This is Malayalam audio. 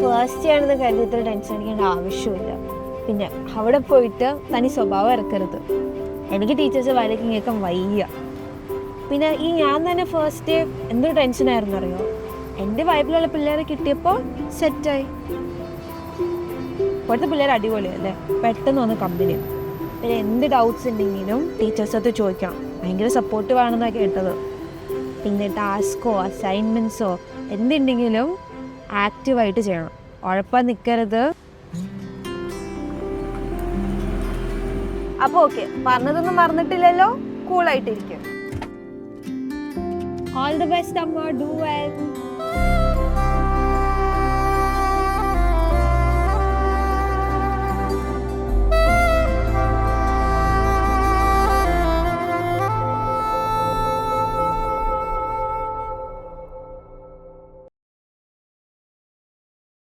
ഫസ്റ്റ് ആണെന്ന് കരുതി ഇത്ര ടെൻഷൻ അടിക്കേണ്ട ആവശ്യമില്ല. പിന്നെ അവിടെ പോയിട്ട് തനി സ്വഭാവം ഇറക്കരുത്. എനിക്ക് ടീച്ചേഴ്സ് വരയ്ക്ക് കേൾക്കാൻ വയ്യ. പിന്നെ ഞാൻ തന്നെ ഫസ്റ്റ് ഡേ എന്തൊരു ടെൻഷനായിരുന്നു അറിയോ. എൻ്റെ വൈബിലുള്ള പിള്ളേരെ കിട്ടിയപ്പോൾ സെറ്റായി. ഇപ്പോഴത്തെ പിള്ളേർ അടിപൊളിയല്ലേ, പെട്ടെന്ന് വന്ന് കമ്പനി. പിന്നെ എന്ത് ഡൗട്ട്സ് ഉണ്ടെങ്കിലും ടീച്ചേഴ്സ് അടുത്ത് ചോദിക്കണം. ഭയങ്കര സപ്പോർട്ടീവ് ആണെന്നാണ് കേട്ടത്. പിന്നെ ടാസ്കോ അസൈൻമെൻറ്റ്സോ എന്തുണ്ടെങ്കിലും ആക്റ്റീവായിട്ട് ചെയ്യണം, ഉഴപ്പാൻ നിൽക്കരുത്. അപ്പോൾ ഓക്കെ, പറഞ്ഞതൊന്നും മറന്നിട്ടില്ലല്ലോ? കൂളായിട്ടിരിക്കും. ഓൾ ദി ബെസ്റ്റ് അമ്മ, ഡു വെൽ.